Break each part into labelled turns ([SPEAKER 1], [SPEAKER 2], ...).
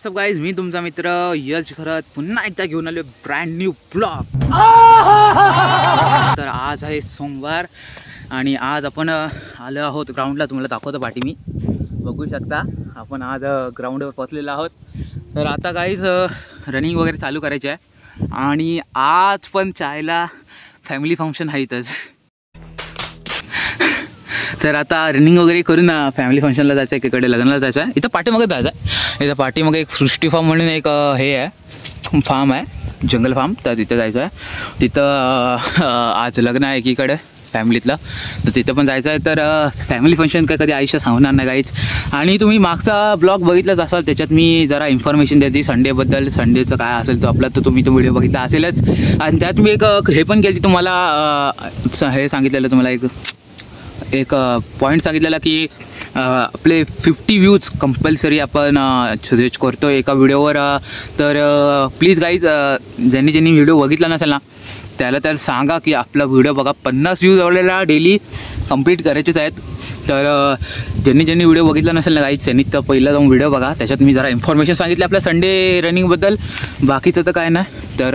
[SPEAKER 1] सब guys, मी तुमचा मित्र यश खरत पुन्हा एकदा घेऊन आलो ब्रँड न्यू ब्लॉग। तर आज आहे सोमवार आणि आज आपण आलो आहोत ग्राउंडला। तुम्हाला दाखवतो पाठी मी बघू शकता। आपण आज ग्राउंडवर पोहोचलेलो आहोत। तर आता गाइज रनिंग वगैरे चालू करायचे आहे आणि आज पण चायला फॅमिली फंक्शन आहे इथंच। तर आता रनिंग वगैरे करून ना फॅमिली फंक्शनला जायचं आहे, एकीकडे लग्नाला जायचं आहे। इथं पाठीमागे जायचं आहे। इथं पाठीमागे एक सृष्टी फार्म म्हणून एक हे आहे, फार्म आहे, जंगल फार्म। तर तिथं जायचं आहे। तिथं आज लग्न आहे एकीकडे फॅमिलीतलं, तर तिथं पण जायचं आहे। तर फॅमिली फंक्शन काय कधी आयुष्यात सांगणार नाही गाईच। आणि तुम्ही मागचा ब्लॉग बघितलाच असाल, त्याच्यात मी जरा इन्फॉर्मेशन द्यायची संडेबद्दल, संडेचं काय असेल तो आपला, तर तुम्ही तो व्हिडिओ बघितला असेलच। आणि त्यात मी एक हे पण केली तुम्हाला, हे सांगितलेलं तुम्हाला एक पॉईंट सांगितलेला की आपले 50 व्ह्यूज कंपल्सरी आपण सजेस्ट करतो एका व्हिडिओवर। तर प्लीज गाईज, ज्यांनी व्हिडिओ बघितला नसेल ना त्याला सांगा की आपला व्हिडिओ बघा। 50 व्ह्यूज आपल्याला डेली कंप्लीट करायचेच आहेत। तर ज्यांनी व्हिडिओ बघितला नसेल ना गाईज, त्यांनी तर पहिला जाऊन व्हिडिओ बघा। त्याच्यात मी जरा इन्फॉर्मेशन सांगितलं आपल्या संडे रनिंगबद्दल, बाकीचं तर काय नाही। तर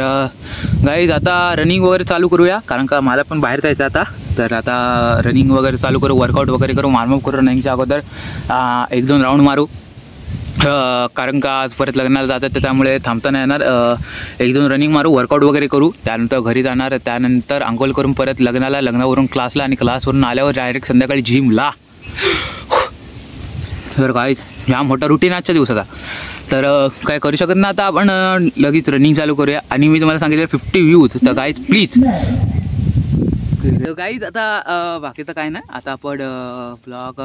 [SPEAKER 1] गाईज आता रनिंग वगैरे चालू करूया, कारण का मला पण बाहेर जायचं आता। तर आता रनिंग वगैरे चालू करू, वर्कआउट वगैरे करू, वॉर्मअप करू। रनिंगच्या अगोदर 1-2 राऊंड मारू, कारण का आज परत लग्नाला जातात तर त्यामुळे थांबता नाही येणार। 1-2 रनिंग मारू, वर्कआउट वगैरे करू, त्यानंतर घरी जाणार। त्यानंतर आंघोळ करून परत लग्नावरून क्लासला, आणि क्लासवरून आल्यावर डायरेक्ट संध्याकाळी जिमला। तर गाईज ह्या मोठा रुटीन आजच्या दिवसाचा। तर काय करू शकत ना आता आपण लगेच रनिंग चालू करूया। आणि मी तुम्हाला सांगितलं 50 व्ह्यूज, तर गाईज प्लीज गाईज आता बाकीचं काय नाही, आता आपण ब्लॉग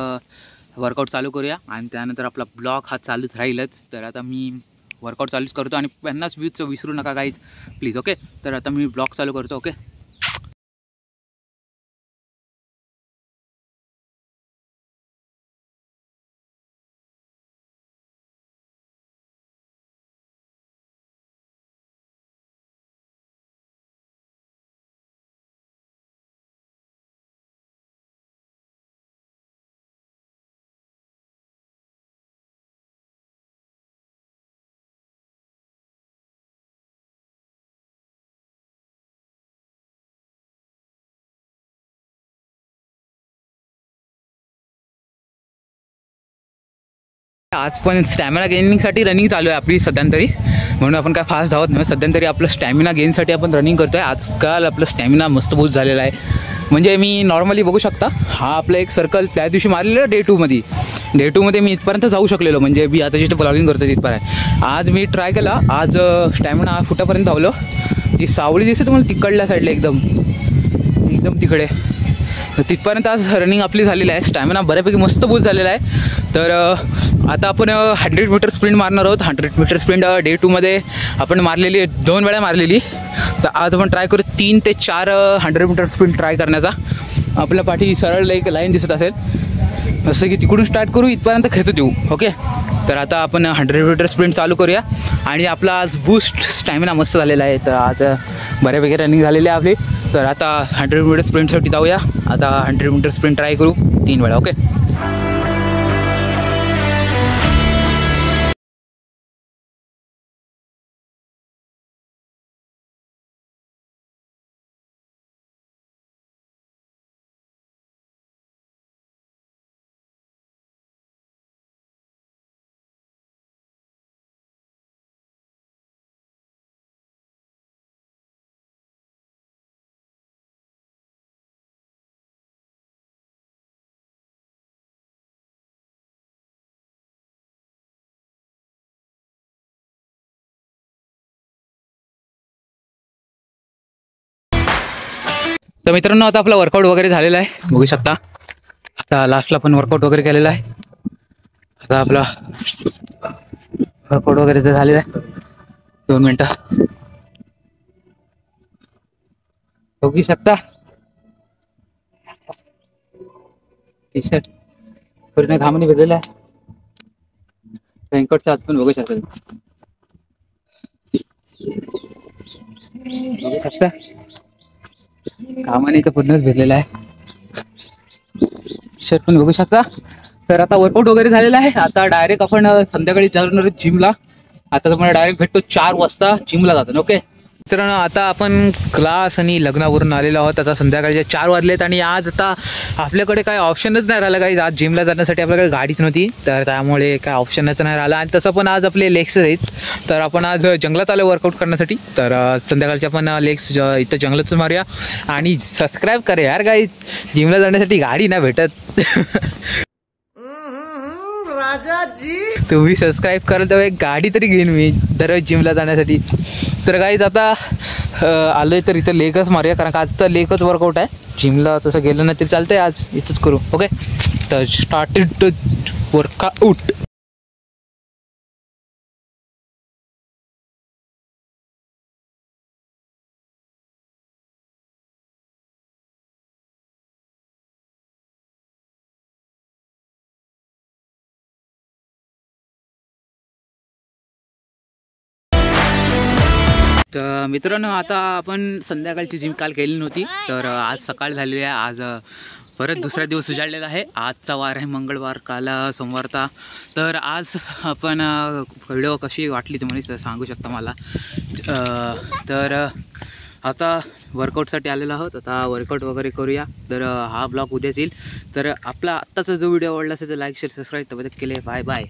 [SPEAKER 1] वर्कआउट चालू करूया आणि त्यानंतर आपला ब्लॉग हा चालूच राहीलच। तर आता मी वर्कआउट चालूच करतो आणि 50 व्ह्यूजचं विसरू नका गाईज प्लीज, ओके। तर आता मी ब्लॉग चालू करतो, ओके। आज पण स्टॅमिना गेनिंगसाठी रनिंग चालू आहे आपली सध्यांतरी, म्हणून आपण काय फास्ट धावत नाही। सध्यांतरी आपलं स्टॅमिना गेनसाठी आपण रनिंग करतो आहे। आजकाल आपलं स्टॅमिना मस्त बूस्ट झालेला आहे। म्हणजे मी नॉर्मली बघू शकता, हा आपला एक सर्कल त्या दिवशी मारलेलं डे 2मध्ये मी इथपर्यंत जाऊ शकलेलो, म्हणजे मी आता जिथं ब्लॉगिंग करतो तिथपर्यंत। आज मी ट्राय केला, आज स्टॅमिना फुटापर्यंत धावलो। ती सावळी दिसते तुम्हाला तिकडल्या साईडला, एकदम तिकडे, तर तिथपर्यंत आज रनिंग आपली झालेली आहे। स्टॅमिना बऱ्यापैकी मस्त बूस्ट झालेला आहे। तर आता आपण 100 मीटर स्प्रिंट मारणार आहोत। 100 मीटर स्प्रिंट डे 2मध्ये आपण मारलेली, 2 वेळा मारलेली। तर आज आपण ट्राय करू 3 ते 4 100 मीटर स्प्रिंट ट्राय करण्याचा। आपल्या पाठी सरळ एक लाईन दिसत असेल, जसं की तिकडून स्टार्ट करू, इथपर्यंत खेचत येऊ, ओके। तर आता आपण 100 मीटर स्प्रिंट चालू करूया आणि आपला आज बूस्ट स्टॅमिना मस्त झालेला आहे। तर आज बऱ्यापैकी रनिंग झालेली आहे आपली। तर आता 100 मीटर स्प्रिंटसाठी जाऊया। आता 100 मीटर स्प्रिंट ट्राय करू 3 वेळा, ओके। तर मित्रांनो, आता आपला वर्कआउट वगैरे झालेला आहे, बघू शकता। आता लास्टला पण वर्कआउट वगैरे केलेला आहे। आता आपला वर्कआउट वगैरे तर झालेला आहे। 2 मिनटं बघू शकता। टी शर्ट पूर्ण घामाने भरलेला आहे। रेनकोटच्या आत पण बघू शकता, कामाने तर पूर्णच भेटलेला आहे। शर्ट पण बघू शकता। तर आता वर्कआउट वगैरे झालेला आहे। आता डायरेक्ट आपण संध्याकाळी जाणार जिमला। आता तुम्हाला डायरेक्ट भेटतो 4 वाजता जिमला जातो. ओके मित्रांनो, आता आपण क्लास आणि लग्नावरून आलेलो आहोत. आता संध्याकाळचे 4 वाजलेत आणि आज आता आपल्याकडे काय ऑप्शनच नाही राहिलं. काही आज जिमला जाण्यासाठी आपल्याकडे गाडीच नव्हती, तर त्यामुळे काय ऑप्शनच नाही राहिलं. आणि तसं पण आज आपले लेग्स आहेत, तर आपण आज जंगलात आलो वर्कआउट करण्यासाठी. तर संध्याकाळचे आपण लेग्स इथं जंगलातच मारूया. आणि सबस्क्राईब करा यार, काही जिमला जाण्यासाठी गाडी नाही भेटत. तुम्ही सबस्क्राईब कराल तर एक गाडी तरी घेईन मी दररोज जिमला जाण्यासाठी. तर गाईज आता आलोय तर इथं लेगच मारूया, कारण आज तर लेगच वर्कआउट आहे. जिमला तसं गेलं नाही तरी चालतंय, आज इथंच करू. ओके, तर स्टार्टेड वर्कआउट. तर मित्रांनो, आता आपण संध्याकाळची जिम काल केली नव्हती, तर आज सकाळ झालेली आहे. आज परत दुसरा दिवस उजाडलेला आहे. आजचा वार आहे मंगळवार, काल सोमवारचा. तर आज आपण व्हिडिओ कशी वाटली तुम्हाला सांगू शकता मला. तर आता वर्कआउटसाठी आलेलो आहोत. आता वर्कआउट वगैरे करूया. तर हा ब्लॉग उद्याच येईल. तर आपला आत्ताचा जो व्हिडिओ आवडला असेल तर लाईक शेअर सबस्क्राईब तर केले. Bye bye.